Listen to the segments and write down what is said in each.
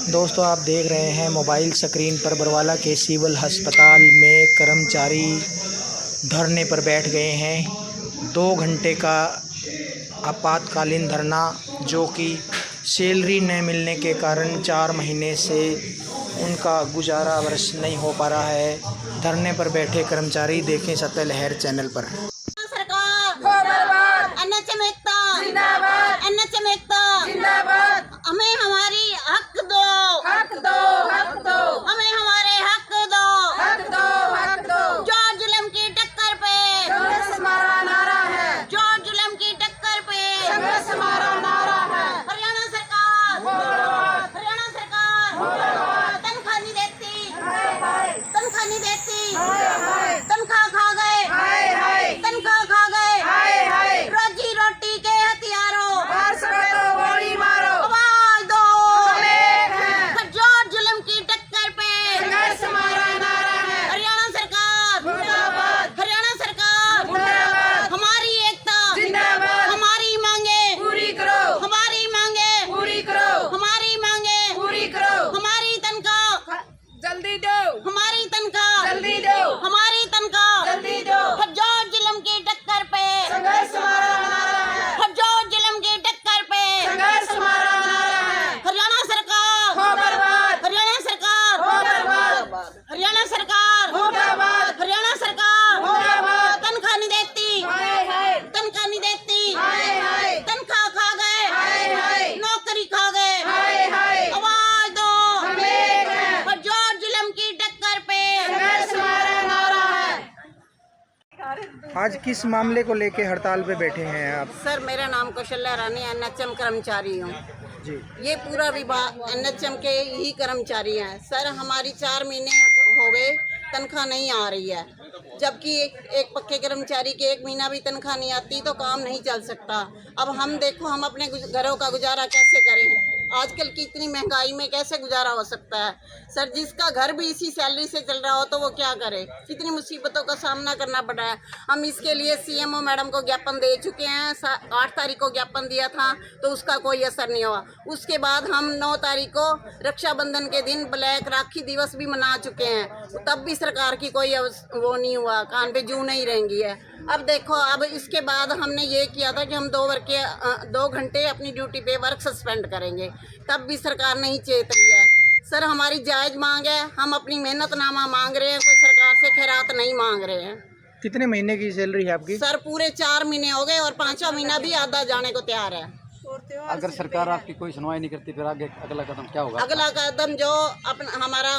दोस्तों आप देख रहे हैं मोबाइल स्क्रीन पर बरवाला के सिविल अस्पताल में कर्मचारी धरने पर बैठ गए हैं। 2 घंटे का आपातकालीन धरना, जो कि सैलरी न मिलने के कारण 4 महीने से उनका गुजारा वर्ष नहीं हो पा रहा है। धरने पर बैठे कर्मचारी देखें सत्य लहर चैनल पर। हमें हमारी हक दो, हक दो, हक दो, हमें हमारे हक दो, हक दो, हक दो। जो जुल्म की टक्कर पे संघर्ष हमारा नारा है, जो जुल्म की टक्कर पे संघर्ष हमारा नारा है। हरियाणा सरकार, हरियाणा सरकार तनख्वाह नहीं देती, तनख्वाह नहीं देती, तनख्वाह खा गए, तनख्वाह खा गए, रोजी रोटी के हथियारों गोली मारो, आवाज दो, जो जुल्म की टक्कर पे संघर्ष हमारा नारा है। हरियाणा सरकार मुर्दाबाद, हरियाणा सरकार मुर्दाबाद। हमारी एकता जिंदाबाद, हमारी मांगे पूरी करो, हमारी मांगे पूरी करो, हमारी मांगे पूरी करो। हमारी तनख्वाह जल्दी दो, हमारी तनख्वाह जल्दी दो, हमारी तनख्वाह जल्दी दो। जो जुल्म की टक्कर पे संघर्ष हमारा नारा है, जो जुल्म की टक्कर पे संघर्ष हमारा नारा है। हरियाणा सरकार हो बर्बाद, हरियाणा सरकार हो बर्बाद, हरियाणा सरकार मुर्दाबाद, हरियाणा सरकार मुर्दाबाद। तनख्वाह नहीं देती, तनख्वाह नहीं देती, तनख्वाह खा गए, नौकरी खा गए, आवाज दो, जो जुल्म की टक्कर पे संघर्ष हमारा नारा है। आज किस मामले को लेके हड़ताल पे बैठे हैं आप? सर, मेरा नाम कौशल्या रानी, एनएचएम कर्मचारी हूँ जी। ये पूरा विभाग एनएचएम के ही कर्मचारी हैं। सर, हमारी 4 महीने हो गए, तनख्वाह नहीं आ रही है। जबकि एक पक्के कर्मचारी के 1 महीना भी तनख्वाह नहीं आती तो काम नहीं चल सकता। अब हम देखो, हम अपने घरों का गुजारा कैसे करें? आजकल की इतनी महंगाई में कैसे गुजारा हो सकता है? सर, जिसका घर भी इसी सैलरी से चल रहा हो तो वो क्या करे? कितनी मुसीबतों का सामना करना पड़ा है। हम इसके लिए सीएमओ मैडम को ज्ञापन दे चुके हैं। 8 तारीख को ज्ञापन दिया था तो उसका कोई असर नहीं हुआ। उसके बाद हम 9 तारीख को रक्षाबंधन के दिन ब्लैक राखी दिवस भी मना चुके हैं, तब भी सरकार की कोई वो नहीं हुआ, कान पे जू नहीं रहेंगी है। अब देखो, अब इसके बाद हमने ये किया था कि हम 2 घंटे अपनी ड्यूटी पे वर्क सस्पेंड करेंगे, तब भी सरकार नहीं चेत रही है। सर, हमारी जायज़ मांग है, हम अपनी मेहनतनामा मांग रहे हैं, कोई सरकार से खैरात नहीं मांग रहे हैं। कितने महीने की सैलरी है आपकी? सर, पूरे 4 महीने हो गए और 5वां महीना भी आधा जाने को तैयार है। अगर सरकार आपकी कोई सुनवाई नहीं करती फिर आगे अगला कदम क्या होगा? अगला कदम जो अपना हमारा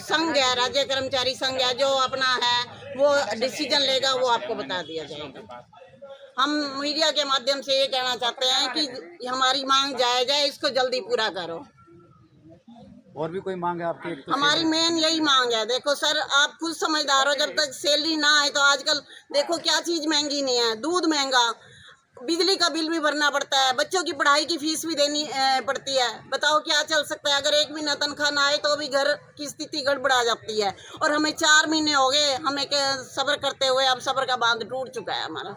संघ है, राज्य कर्मचारी संघ है, जो अपना है वो डिसीजन लेगा, वो आपको बता दिया जाएगा। हम मीडिया के माध्यम से ये कहना चाहते हैं कि हमारी मांग जायज़ है, इसको जल्दी पूरा करो। और भी कोई मांग है आपकी? हमारी मेन यही मांग है। देखो सर, आप खुद समझदार हो, जब तक सैलरी ना आए तो आजकल देखो क्या चीज़ महंगी नहीं है। दूध महंगा, बिजली का बिल भी भरना पड़ता है, बच्चों की पढ़ाई की फीस भी देनी पड़ती है। बताओ क्या चल सकता है? अगर 1 महीना तनख्वाह ना आए तो भी घर की स्थिति गड़बड़ा जाती है। और हमें 4 महीने हो गए, हमें सब्र करते हुए, अब सब्र का बांध टूट चुका है हमारा।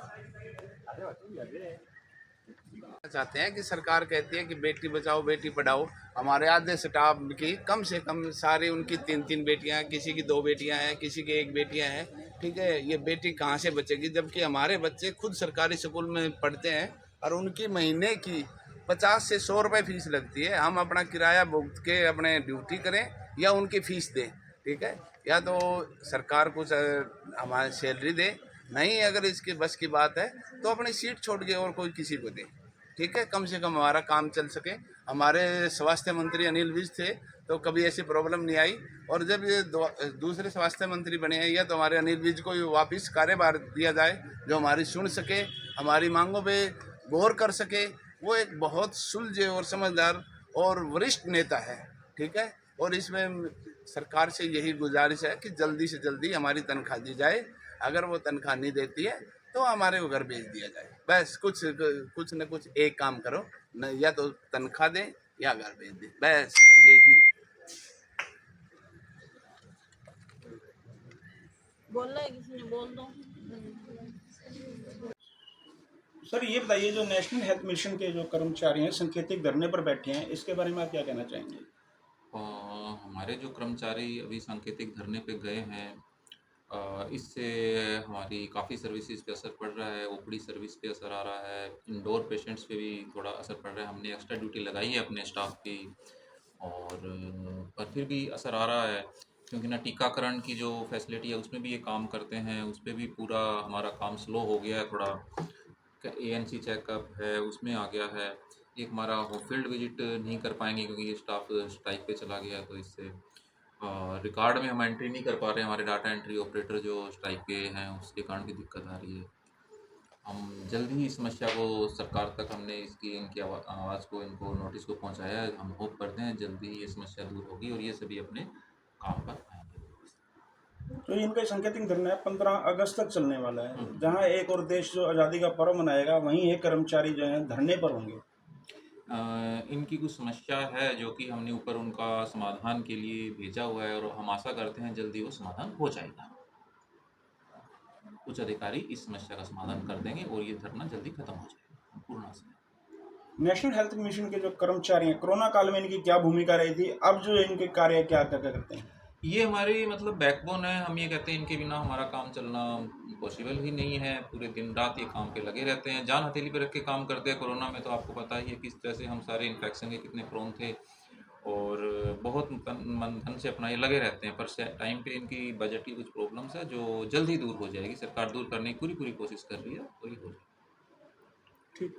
चाहते हैं कि सरकार कहती है कि बेटी बचाओ बेटी पढ़ाओ। हमारे आधे स्टाफ की कम से कम सारी उनकी 3-3 बेटियां हैं, किसी की 2 बेटियां हैं, किसी की 1 बेटियां हैं। ठीक है, ये बेटी कहाँ से बचेगी? जबकि हमारे बच्चे खुद सरकारी स्कूल में पढ़ते हैं और उनकी महीने की 50 से 100 रुपये फीस लगती है। हम अपना किराया भुगत के अपने ड्यूटी करें या उनकी फ़ीस दें? ठीक है, या तो सरकार कुछ हमारी सैलरी दे, नहीं अगर इसके बस की बात है तो अपनी सीट छोड़ के और कोई किसी को दे। ठीक है, कम से कम हमारा काम चल सके। हमारे स्वास्थ्य मंत्री अनिल विज थे तो कभी ऐसी प्रॉब्लम नहीं आई, और जब ये दूसरे स्वास्थ्य मंत्री बने हैं, या तो हमारे अनिल विज को वापस कार्यभार दिया जाए, जो हमारी सुन सके, हमारी मांगों पे गौर कर सके। वो एक बहुत सुलझे और समझदार और वरिष्ठ नेता है। ठीक है, और इसमें सरकार से यही गुजारिश है कि जल्दी से जल्दी हमारी तनख्वाह दी जाए। अगर वो तनख्वाह नहीं देती है तो हमारे को घर भेज दिया जाए। बस कुछ न कुछ एक काम करो, न या तो तनख्वाह दें या घर भेज दें, बस यही। बोल रहा है किसी ने, बोल दो। सर, ये बताइए, जो नेशनल हेल्थ मिशन के जो कर्मचारी हैं सांकेतिक धरने पर बैठे हैं, इसके बारे में आप क्या कहना चाहेंगे? हमारे जो कर्मचारी अभी सांकेतिक धरने पे गए हैं, इससे हमारी काफ़ी सर्विसेज पे असर पड़ रहा है। ओपीडी सर्विस पे असर आ रहा है, इंडोर पेशेंट्स पे भी थोड़ा असर पड़ रहा है। हमने एक्स्ट्रा ड्यूटी लगाई है अपने स्टाफ की, और पर फिर भी असर आ रहा है, क्योंकि ना टीकाकरण की जो फैसिलिटी है उसमें भी ये काम करते हैं, उस पर भी पूरा हमारा काम स्लो हो गया है थोड़ा। एएनसी चेकअप है उसमें आ गया है। एक हमारा वो फील्ड विजिट नहीं कर पाएंगे क्योंकि ये स्टाफ स्ट्राइक पे चला गया, तो इससे रिकॉर्ड में हम एंट्री नहीं कर पा रहे हैं। हमारे डाटा एंट्री ऑपरेटर जो स्ट्राइक पे हैं उसके कारण भी दिक्कत आ रही है। हम जल्द ही इस समस्या को सरकार तक हमने इनकी आवाज़ को, इनको नोटिस को पहुंचाया है। हम होप करते हैं जल्दी ही ये समस्या दूर होगी और ये सभी अपने काम पर आएंगे। तो इनका सांकेतिक धरना है 15 अगस्त तक चलने वाला है, जहां एक और देश जो आज़ादी का पर्व मनाएगा वहीं एक कर्मचारी जो है धरने पर होंगे। इनकी कुछ समस्या है जो कि हमने ऊपर उनका समाधान के लिए भेजा हुआ है, और हम आशा करते हैं जल्दी वो समाधान हो जाएगा। उच्च अधिकारी इस समस्या का समाधान कर देंगे और ये धरना जल्दी खत्म हो जाएगा पूर्ण से। नेशनल हेल्थ मिशन के जो कर्मचारी हैं, कोरोना काल में इनकी क्या भूमिका रही थी, अब जो इनके कार्य क्या क्या करते हैं? ये हमारी मतलब बैकबोन है। हम ये कहते हैं इनके बिना हमारा काम चलना पॉसिबल ही नहीं है। पूरे दिन रात ये काम पे लगे रहते हैं, जान हथेली पे रख के काम करते हैं। कोरोना में तो आपको पता ही है किस तरह से हम सारे इन्फेक्शन के कितने प्रोन थे, और बहुत मन धन से अपना ये लगे रहते हैं। पर टाइम पे इनकी बजट की कुछ प्रॉब्लम्स है जो जल्द ही दूर हो जाएगी। सरकार दूर करने की पूरी कोशिश कर रही है, और ये हो जाएगी। ठीक।